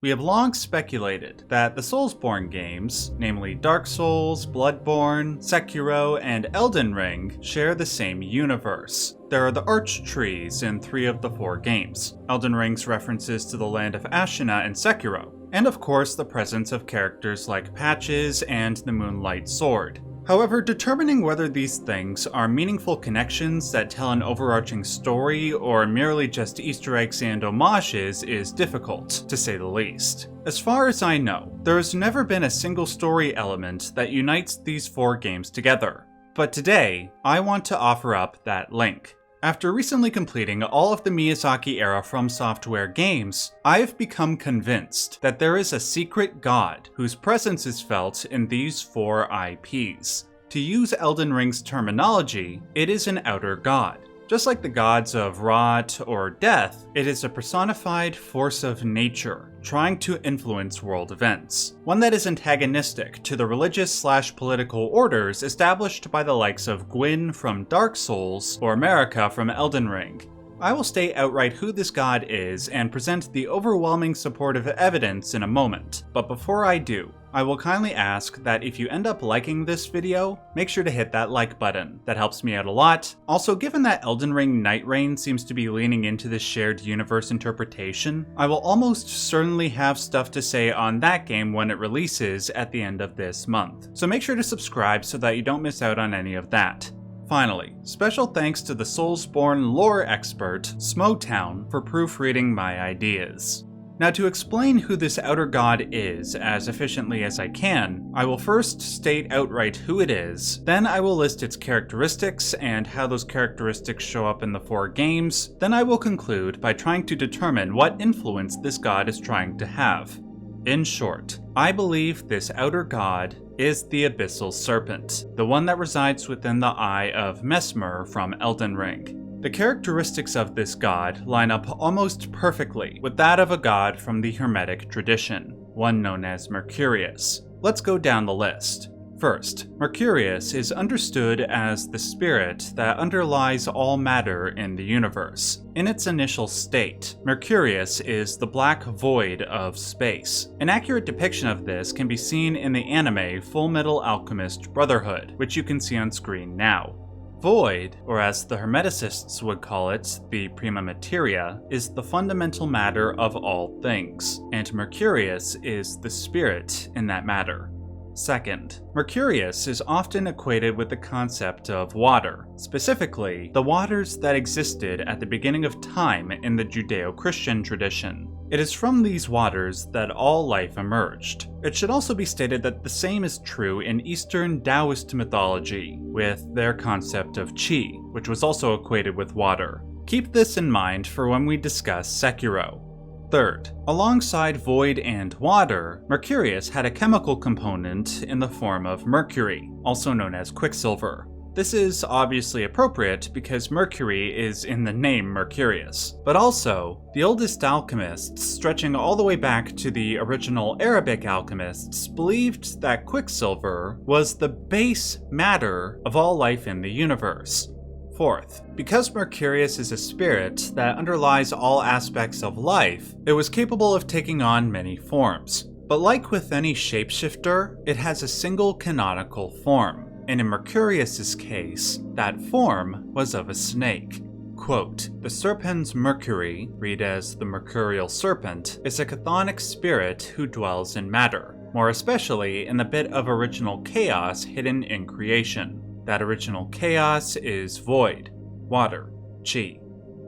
We have long speculated that the Soulsborne games, namely Dark Souls, Bloodborne, Sekiro, and Elden Ring, share the same universe. There are the arch trees in 3 of the 4 games, Elden Ring's references to the land of Ashina and Sekiro, and of course the presence of characters like Patches and the Moonlight Sword. However, determining whether these things are meaningful connections that tell an overarching story or merely just Easter eggs and homages is difficult, to say the least. As far as I know, there has never been a single story element that unites these 4 games together. But today, I want to offer up that link. After recently completing all of the Miyazaki-era From Software games, I have become convinced that there is a secret god whose presence is felt in these 4 IPs. To use Elden Ring's terminology, it is an outer god. Just like the gods of rot or death, it is a personified force of nature, trying to influence world events. One that is antagonistic to the religious/political orders established by the likes of Gwyn from Dark Souls or Marika from Elden Ring. I will state outright who this god is and present the overwhelming supportive evidence in a moment, but before I do, I will kindly ask that if you end up liking this video, make sure to hit that like button. That helps me out a lot. Also, given that Elden Ring Night Reign seems to be leaning into this shared universe interpretation, I will almost certainly have stuff to say on that game when it releases at the end of this month. So make sure to subscribe so that you don't miss out on any of that. Finally, special thanks to the Soulsborne lore expert, Smotown, for proofreading my ideas. Now, to explain who this outer god is as efficiently as I can, I will first state outright who it is, then I will list its characteristics and how those characteristics show up in the 4 games, then I will conclude by trying to determine what influence this god is trying to have. In short, I believe this outer god is the Abyssal Serpent, the one that resides within the Eye of Messmer from Elden Ring. The characteristics of this god line up almost perfectly with that of a god from the Hermetic tradition, one known as Mercurius. Let's go down the list. First, Mercurius is understood as the spirit that underlies all matter in the universe. In its initial state, Mercurius is the black void of space. An accurate depiction of this can be seen in the anime Fullmetal Alchemist Brotherhood, which you can see on screen now. Void, or as the Hermeticists would call it, the prima materia, is the fundamental matter of all things, and Mercurius is the spirit in that matter. Second, Mercurius is often equated with the concept of water, specifically the waters that existed at the beginning of time in the Judeo-Christian tradition. It is from these waters that all life emerged. It should also be stated that the same is true in Eastern Taoist mythology, with their concept of Qi, which was also equated with water. Keep this in mind for when we discuss Sekiro. Third, alongside void and water, Mercurius had a chemical component in the form of mercury, also known as quicksilver. This is obviously appropriate because Mercury is in the name Mercurius. But also, the oldest alchemists, stretching all the way back to the original Arabic alchemists, believed that quicksilver was the base matter of all life in the universe. Fourth, because Mercurius is a spirit that underlies all aspects of life, it was capable of taking on many forms. But like with any shapeshifter, it has a single canonical form. And in Mercurius's case, that form was of a snake. Quote, "The serpens Mercury, read as the mercurial serpent, is a chthonic spirit who dwells in matter, more especially in the bit of original chaos hidden in creation. That original chaos is void, water, Qi."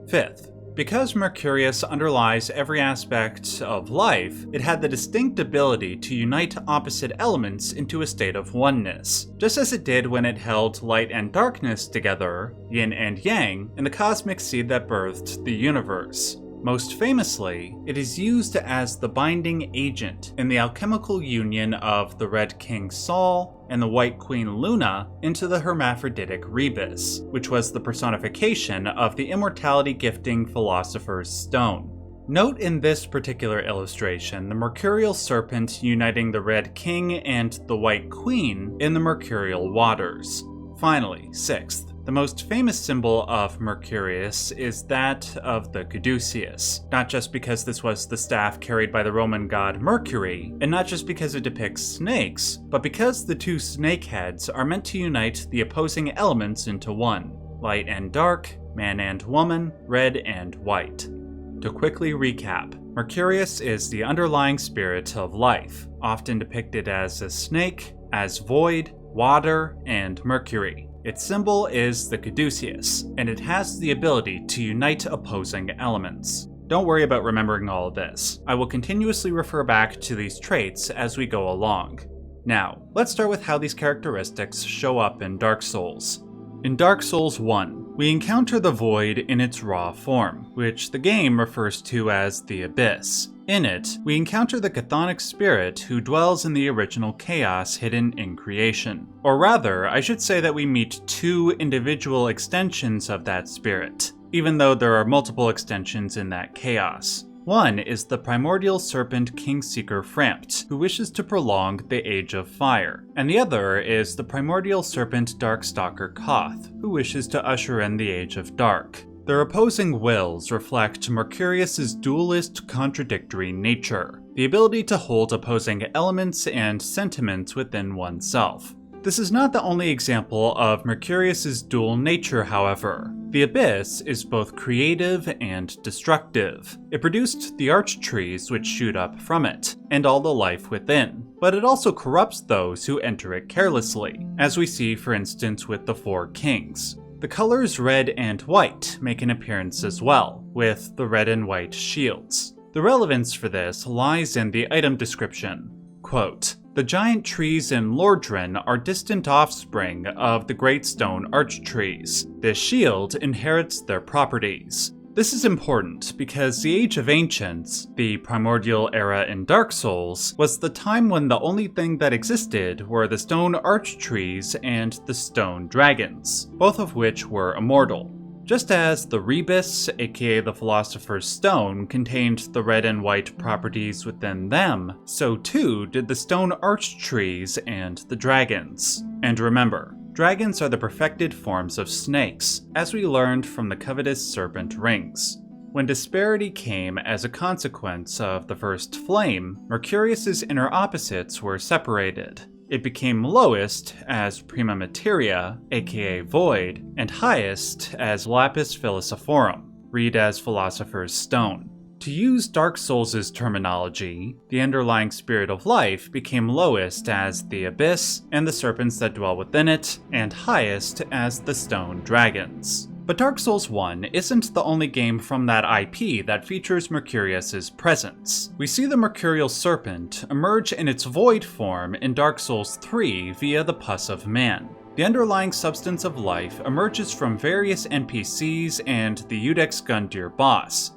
Fifth, because Mercurius underlies every aspect of life, it had the distinct ability to unite opposite elements into a state of oneness, just as it did when it held light and darkness together, yin and yang, in the cosmic seed that birthed the universe. Most famously, it is used as the binding agent in the alchemical union of the Red King Sol and the White Queen Luna into the hermaphroditic Rebus, which was the personification of the immortality-gifting Philosopher's Stone. Note in this particular illustration the mercurial serpent uniting the Red King and the White Queen in the mercurial waters. Finally, sixth, the most famous symbol of Mercurius is that of the caduceus, not just because this was the staff carried by the Roman god Mercury, and not just because it depicts snakes, but because the two snake heads are meant to unite the opposing elements into one: light and dark, man and woman, red and white. To quickly recap, Mercurius is the underlying spirit of life, often depicted as a snake, as void, water, and mercury. Its symbol is the caduceus, and it has the ability to unite opposing elements. Don't worry about remembering all of this. I will continuously refer back to these traits as we go along. Now, let's start with how these characteristics show up in Dark Souls. In Dark Souls 1, we encounter the Void in its raw form, which the game refers to as the Abyss. In it, we encounter the chthonic spirit who dwells in the original chaos hidden in creation. Or rather, I should say that we meet two individual extensions of that spirit, even though there are multiple extensions in that chaos. One is the primordial serpent Kingseeker Frampt, who wishes to prolong the Age of Fire, and the other is the primordial serpent Darkstalker Koth, who wishes to usher in the Age of Dark. Their opposing wills reflect Mercurius's dualist, contradictory nature, the ability to hold opposing elements and sentiments within oneself. This is not the only example of Mercurius's dual nature, however. The Abyss is both creative and destructive. It produced the arch trees which shoot up from it, and all the life within, but it also corrupts those who enter it carelessly, as we see for instance with the Four Kings. The colors red and white make an appearance as well, with the red and white shields. The relevance for this lies in the item description. Quote, "The giant trees in Lordran are distant offspring of the great stone arch trees. This shield inherits their properties." This is important because the Age of Ancients, the primordial era in Dark Souls, was the time when the only thing that existed were the stone arch trees and the stone dragons, both of which were immortal. Just as the Rebus, aka the Philosopher's Stone, contained the red and white properties within them, so too did the stone arch trees and the dragons. And remember, dragons are the perfected forms of snakes, as we learned from the covetous serpent rings. When disparity came as a consequence of the first flame, Mercurius's inner opposites were separated. It became lowest as prima materia, aka void, and highest as lapis philosophorum, read as philosopher's stone. To use Dark Souls' terminology, the underlying spirit of life became lowest as the abyss and the serpents that dwell within it, and highest as the stone dragons. But Dark Souls 1 isn't the only game from that IP that features Mercurius's presence. We see the Mercurial Serpent emerge in its void form in Dark Souls 3 via the Pus of Man. The underlying substance of life emerges from various NPCs and the Iudex Gundyr boss.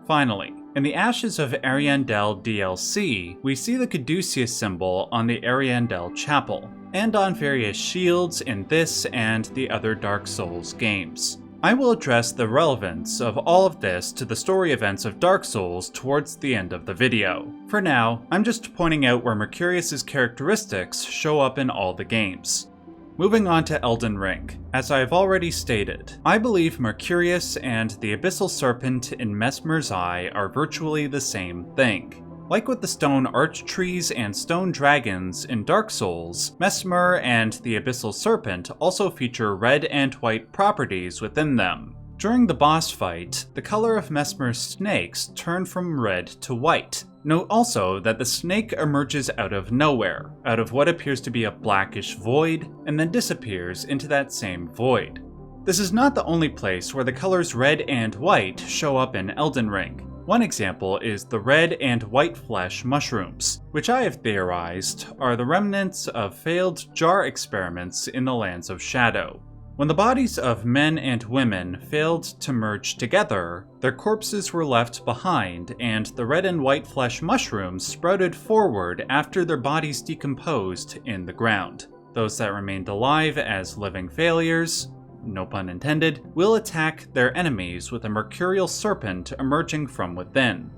Finally, in the Ashes of Ariandel DLC, we see the caduceus symbol on the Ariandel Chapel, and on various shields in this and the other Dark Souls games. I will address the relevance of all of this to the story events of Dark Souls towards the end of the video. For now, I'm just pointing out where Mercurius's characteristics show up in all the games. Moving on to Elden Ring. As I have already stated, I believe Mercurius and the Abyssal Serpent in Messmer's Eye are virtually the same thing. Like with the stone arch trees and stone dragons in Dark Souls, Messmer and the Abyssal Serpent also feature red and white properties within them. During the boss fight, the color of Messmer's snakes turn from red to white. Note also that the snake emerges out of nowhere, out of what appears to be a blackish void, and then disappears into that same void. This is not the only place where the colors red and white show up in Elden Ring. One example is the red and white flesh mushrooms, which I have theorized are the remnants of failed jar experiments in the Lands of Shadow. When the bodies of men and women failed to merge together, their corpses were left behind, and the red and white flesh mushrooms sprouted forward after their bodies decomposed in the ground. Those that remained alive as living failures, no pun intended, will attack their enemies with a mercurial serpent emerging from within.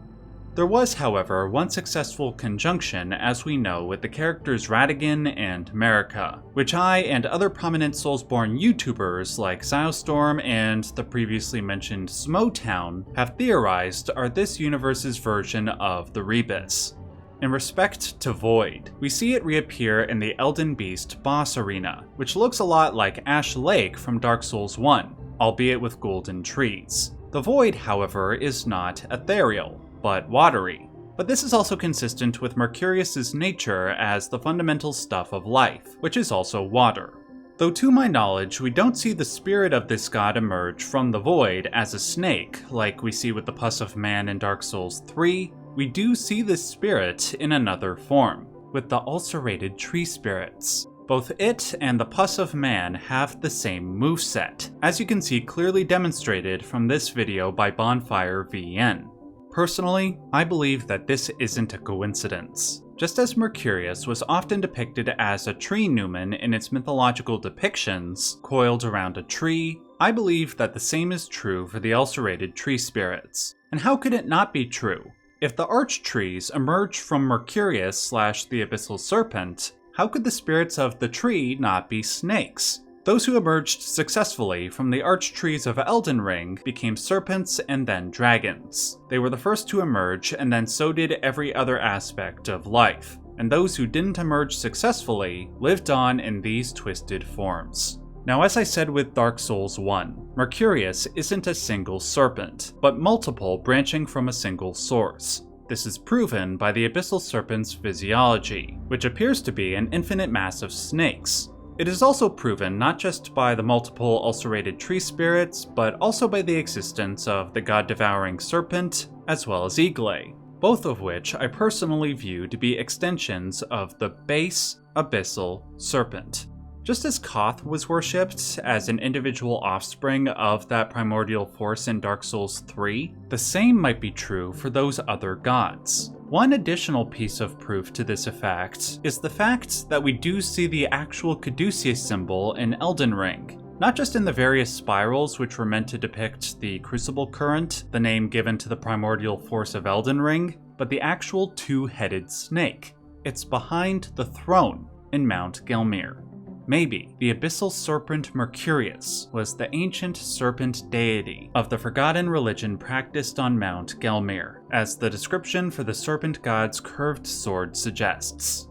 There was, however, one successful conjunction, as we know, with the characters Ratigan and Marika, which I and other prominent Soulsborne YouTubers like Soulstorm and the previously mentioned Smotown have theorized are this universe's version of the Rebus. In respect to Void, we see it reappear in the Elden Beast boss arena, which looks a lot like Ash Lake from Dark Souls 1, albeit with golden trees. The Void, however, is not ethereal, but watery. But this is also consistent with Mercurius's nature as the fundamental stuff of life, which is also water. Though to my knowledge, we don't see the spirit of this god emerge from the Void as a snake, like we see with the Pus of Man in Dark Souls 3, we do see this spirit in another form, with the ulcerated tree spirits. Both it and the Pus of Man have the same moveset, as you can see clearly demonstrated from this video by Bonfire VN. Personally, I believe that this isn't a coincidence. Just as Mercurius was often depicted as a tree numen in its mythological depictions, coiled around a tree, I believe that the same is true for the ulcerated tree spirits. And how could it not be true? If the arch trees emerge from Mercurius / the Abyssal Serpent, how could the spirits of the tree not be snakes? Those who emerged successfully from the archtrees of Elden Ring became serpents and then dragons. They were the first to emerge, and then so did every other aspect of life. And those who didn't emerge successfully lived on in these twisted forms. Now, as I said with Dark Souls 1, Mercurius isn't a single serpent, but multiple branching from a single source. This is proven by the Abyssal Serpent's physiology, which appears to be an infinite mass of snakes. It is also proven not just by the multiple ulcerated tree spirits, but also by the existence of the god-devouring serpent, as well as Eagle, both of which I personally view to be extensions of the base Abyssal Serpent. Just as Koth was worshipped as an individual offspring of that primordial force in Dark Souls 3, the same might be true for those other gods. One additional piece of proof to this effect is the fact that we do see the actual Caduceus symbol in Elden Ring, not just in the various spirals which were meant to depict the Crucible Current, the name given to the primordial force of Elden Ring, but the actual two-headed snake. It's behind the throne in Mount Gelmir. Maybe the Abyssal Serpent Mercurius was the ancient serpent deity of the forgotten religion practiced on Mount Gelmir, as the description for the serpent god's curved sword suggests.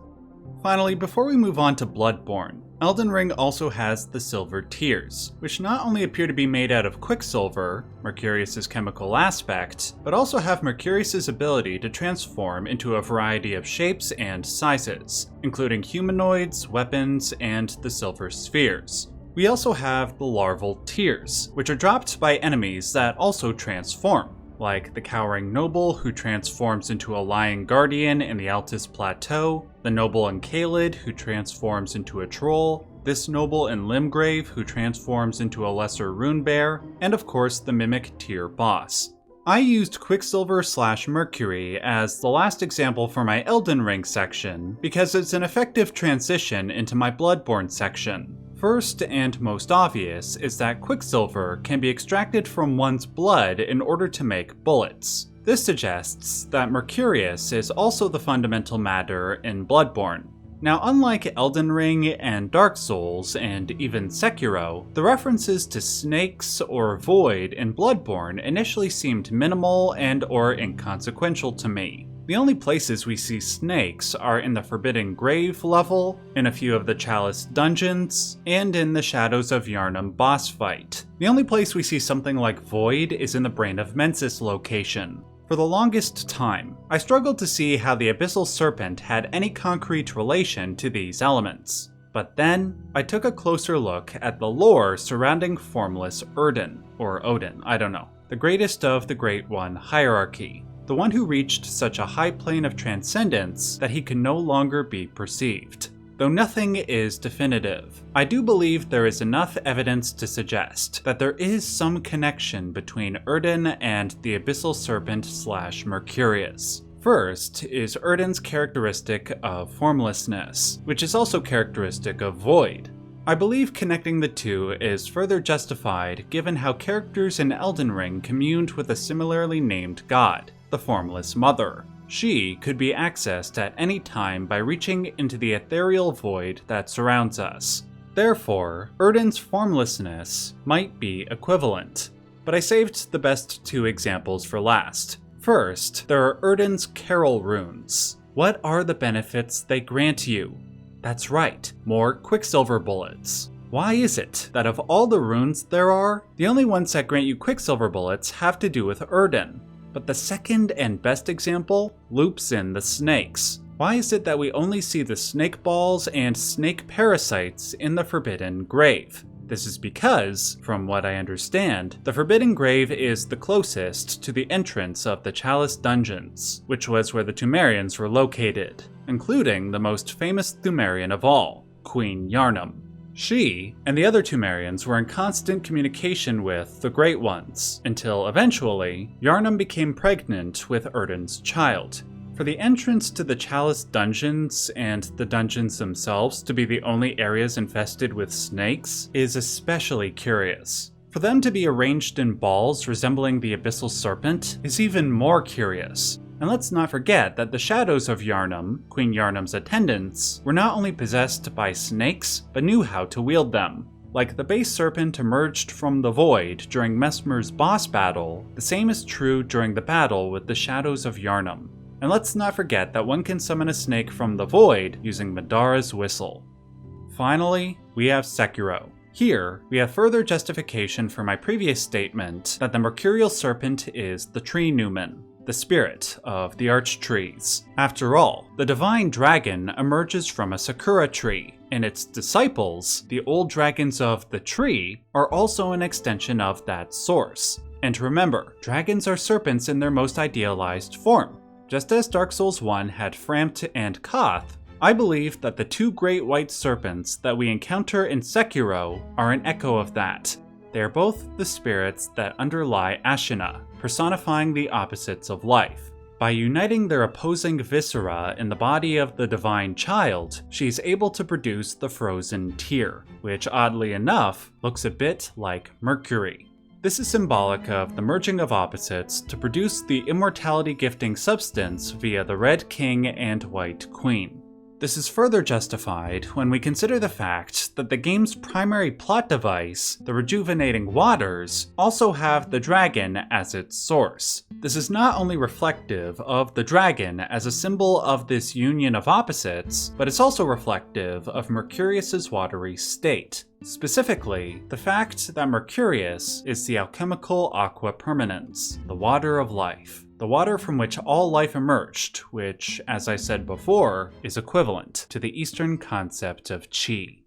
Finally, before we move on to Bloodborne, Elden Ring also has the Silver Tears, which not only appear to be made out of Quicksilver, Mercurius's chemical aspect, but also have Mercurius's ability to transform into a variety of shapes and sizes, including humanoids, weapons, and the Silver Spheres. We also have the Larval Tears, which are dropped by enemies that also transform, like the Cowering Noble who transforms into a Lion Guardian in the Altus Plateau, the Noble in Caelid who transforms into a Troll, this Noble in Limgrave who transforms into a Lesser Rune Bear, and of course the Mimic Tier boss. I used Quicksilver / Mercury as the last example for my Elden Ring section because it's an effective transition into my Bloodborne section. First and most obvious is that Quicksilver can be extracted from one's blood in order to make bullets. This suggests that Mercurius is also the fundamental matter in Bloodborne. Now, unlike Elden Ring and Dark Souls and even Sekiro, the references to snakes or void in Bloodborne initially seemed minimal and/or inconsequential to me. The only places we see snakes are in the Forbidden Grave level, in a few of the Chalice dungeons, and in the Shadows of Yharnam boss fight. The only place we see something like Void is in the Brain of Mensis location. For the longest time, I struggled to see how the Abyssal Serpent had any concrete relation to these elements. But then, I took a closer look at the lore surrounding formless Erden, or Odin, I don't know, the greatest of the Great One hierarchy. The one who reached such a high plane of transcendence that he could no longer be perceived. Though nothing is definitive, I do believe there is enough evidence to suggest that there is some connection between Erden and the Abyssal Serpent / Mercurius. First is Erden's characteristic of formlessness, which is also characteristic of Void. I believe connecting the two is further justified given how characters in Elden Ring communed with a similarly named god. the Formless Mother. She could be accessed at any time by reaching into the ethereal void that surrounds us. Therefore, Erden's formlessness might be equivalent. But I saved the best two examples for last. First, there are Erden's Carol runes. What are the benefits they grant you? That's right, more Quicksilver bullets. Why is it that of all the runes there are, the only ones that grant you Quicksilver bullets have to do with Erden? But the second and best example loops in the snakes. Why is it that we only see the snake balls and snake parasites in the Forbidden Grave? This is because, from what I understand, the Forbidden Grave is the closest to the entrance of the Chalice Dungeons, which was where the Pthumerians were located, including the most famous Pthumerian of all, Queen Yharnam. She and the other Pthumerians were in constant communication with the Great Ones, until eventually, Yharnam became pregnant with Erden's child. For the entrance to the Chalice Dungeons and the dungeons themselves to be the only areas infested with snakes is especially curious. For them to be arranged in balls resembling the Abyssal Serpent is even more curious. And let's not forget that the shadows of Yharnam, Queen Yharnam's attendants, were not only possessed by snakes, but knew how to wield them. Like the base serpent emerged from the void during Messmer's boss battle, the same is true during the battle with the shadows of Yharnam. And let's not forget that one can summon a snake from the void using Madara's whistle. Finally, we have Sekiro. Here, we have further justification for my previous statement that the Mercurial Serpent is the Tree Numen, the spirit of the Arch Trees. After all, the Divine Dragon emerges from a Sakura tree, and its disciples, the old dragons of the tree, are also an extension of that source. And remember, dragons are serpents in their most idealized form. Just as Dark Souls 1 had Frampt and Koth, I believe that the two great white serpents that we encounter in Sekiro are an echo of that. They are both the spirits that underlie Ashina, personifying the opposites of life. By uniting their opposing viscera in the body of the Divine Child, she is able to produce the Frozen Tear, which oddly enough looks a bit like Mercury. This is symbolic of the merging of opposites to produce the immortality-gifting substance via the Red King and White Queen. This is further justified when we consider the fact that the game's primary plot device, the Rejuvenating Waters, also have the dragon as its source. This is not only reflective of the dragon as a symbol of this union of opposites, but it's also reflective of Mercurius's watery state. Specifically, the fact that Mercurius is the alchemical aqua permanens, the water of life. The water from which all life emerged, which, as I said before, is equivalent to the Eastern concept of Qi.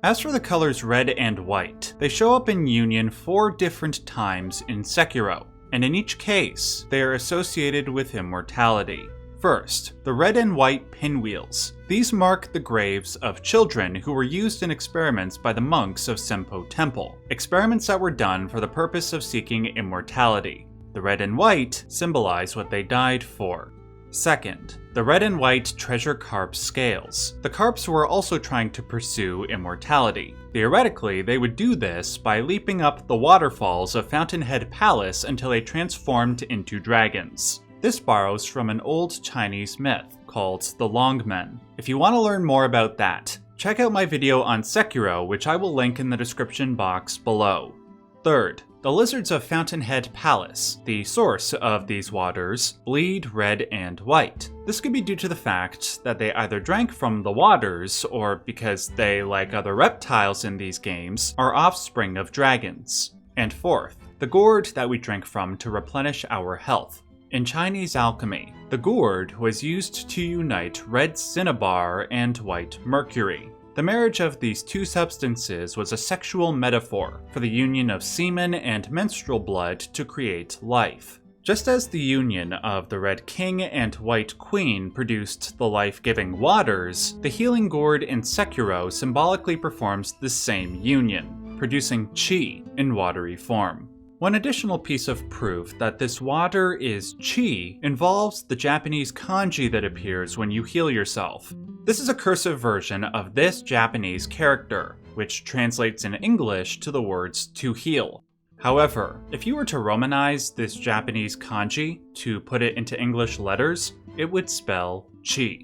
As for the colors red and white, they show up in union 4 different times in Sekiro, and in each case, they are associated with immortality. First, the red and white pinwheels. These mark the graves of children who were used in experiments by the monks of Senpo Temple, experiments that were done for the purpose of seeking immortality. The red and white symbolize what they died for. Second, the red and white treasure carp scales. The carps were also trying to pursue immortality. Theoretically, they would do this by leaping up the waterfalls of Fountainhead Palace until they transformed into dragons. This borrows from an old Chinese myth called the Longmen. If you want to learn more about that, check out my video on Sekiro, which I will link in the description box below. Third, the lizards of Fountainhead Palace, the source of these waters, bleed red and white. This could be due to the fact that they either drank from the waters, or because they, like other reptiles in these games, are offspring of dragons. And fourth, the gourd that we drink from to replenish our health. In Chinese alchemy, the gourd was used to unite red cinnabar and white mercury. The marriage of these two substances was a sexual metaphor for the union of semen and menstrual blood to create life. Just as the union of the Red King and White Queen produced the life-giving waters, the healing gourd in Sekiro symbolically performs the same union, producing Qi in watery form. One additional piece of proof that this water is Qi involves the Japanese kanji that appears when you heal yourself. This is a cursive version of this Japanese character, which translates in English to the words to heal. However, if you were to Romanize this Japanese kanji to put it into English letters, it would spell chi.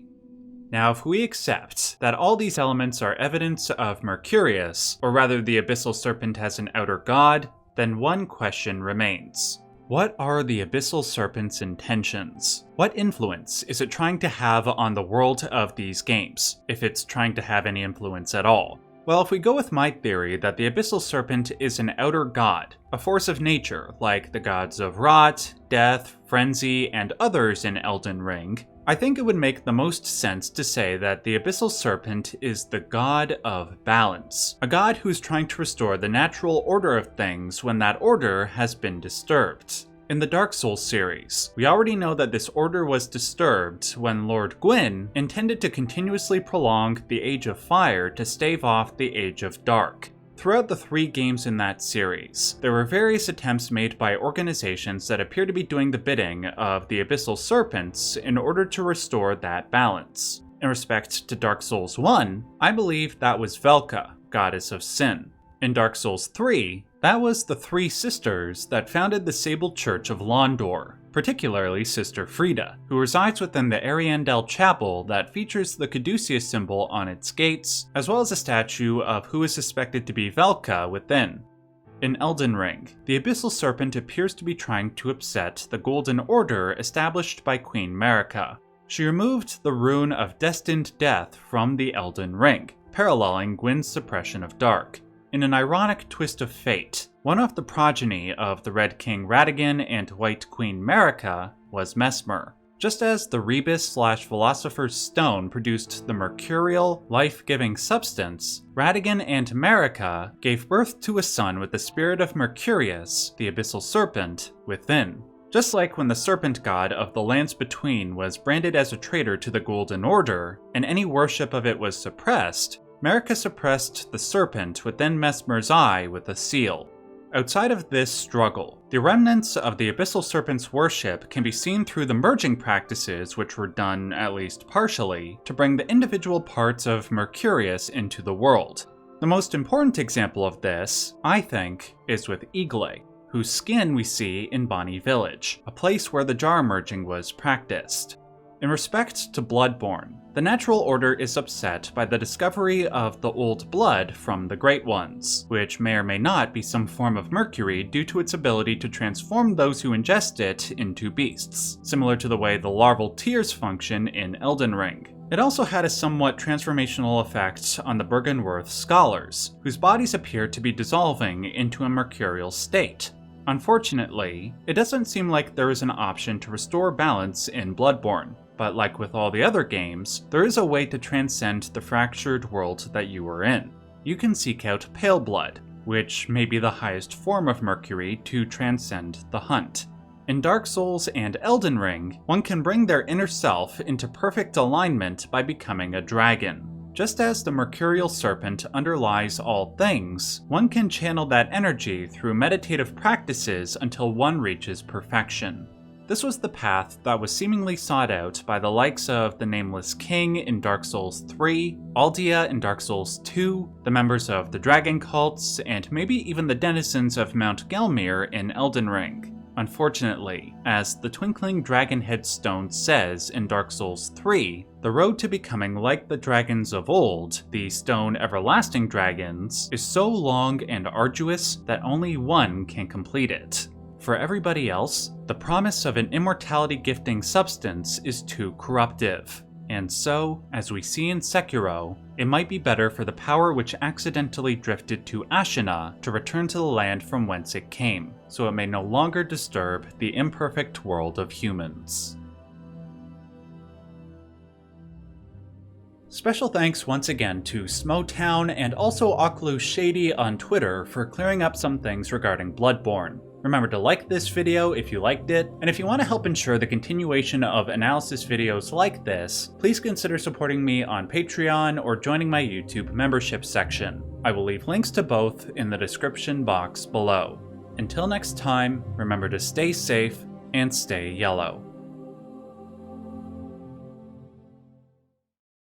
Now, if we accept that all these elements are evidence of Mercurius, or rather the Abyssal Serpent as an outer god, then one question remains. What are the Abyssal Serpent's intentions? What influence is it trying to have on the world of these games, if it's trying to have any influence at all? Well, if we go with my theory that the Abyssal Serpent is an outer god, a force of nature, like the gods of rot, death, frenzy, and others in Elden Ring, I think it would make the most sense to say that the Abyssal Serpent is the god of balance, a god who's trying to restore the natural order of things when that order has been disturbed. In the Dark Souls series, we already know that this order was disturbed when Lord Gwyn intended to continuously prolong the Age of Fire to stave off the Age of Dark. Throughout the 3 games in that series, there were various attempts made by organizations that appear to be doing the bidding of the Abyssal Serpents in order to restore that balance. In respect to Dark Souls 1, I believe that was Velka, Goddess of Sin. In Dark Souls 3, that was the 3 sisters that founded the Sable Church of Londor, particularly Sister Frida, who resides within the Ariandel Chapel that features the caduceus symbol on its gates, as well as a statue of who is suspected to be Velka within. In Elden Ring, the Abyssal Serpent appears to be trying to upset the Golden Order established by Queen Marika. She removed the rune of Destined Death from the Elden Ring, paralleling Gwyn's suppression of Dark. In an ironic twist of fate, one of the progeny of the Red King Radagon and White Queen Marika was Mesmer. Just as the Rebus/Philosopher's Stone produced the mercurial, life-giving substance, Radagon and Marika gave birth to a son with the spirit of Mercurius, the Abyssal Serpent, within. Just like when the Serpent God of the Lands Between was branded as a traitor to the Golden Order, and any worship of it was suppressed, Marika suppressed the serpent within Mesmer's eye with a seal. Outside of this struggle, the remnants of the Abyssal Serpent's worship can be seen through the merging practices which were done, at least partially, to bring the individual parts of Mercurius into the world. The most important example of this, I think, is with Igle, whose skin we see in Bonnie Village, a place where the jar merging was practiced. In respect to Bloodborne, the natural order is upset by the discovery of the old blood from the Great Ones, which may or may not be some form of mercury due to its ability to transform those who ingest it into beasts, similar to the way the larval tears function in Elden Ring. It also had a somewhat transformational effect on the Byrgenwerth scholars, whose bodies appear to be dissolving into a mercurial state. Unfortunately, it doesn't seem like there is an option to restore balance in Bloodborne. But like with all the other games, there is a way to transcend the fractured world that you are in. You can seek out Pale Blood, which may be the highest form of mercury to transcend the hunt. In Dark Souls and Elden Ring, one can bring their inner self into perfect alignment by becoming a dragon. Just as the mercurial serpent underlies all things, one can channel that energy through meditative practices until one reaches perfection. This was the path that was seemingly sought out by the likes of the Nameless King in Dark Souls 3, Aldia in Dark Souls 2, the members of the Dragon Cults, and maybe even the denizens of Mount Gelmir in Elden Ring. Unfortunately, as the Twinkling Dragon Headstone says in Dark Souls 3, the road to becoming like the dragons of old, the Stone Everlasting Dragons, is so long and arduous that only one can complete it. For everybody else, the promise of an immortality gifting substance is too corruptive. And so, as we see in Sekiro, it might be better for the power which accidentally drifted to Ashina to return to the land from whence it came, so it may no longer disturb the imperfect world of humans. Special thanks once again to Smotown and also Oclu Shady on Twitter for clearing up some things regarding Bloodborne. Remember to like this video if you liked it, and if you want to help ensure the continuation of analysis videos like this, please consider supporting me on Patreon or joining my YouTube membership section. I will leave links to both in the description box below. Until next time, remember to stay safe and stay yellow.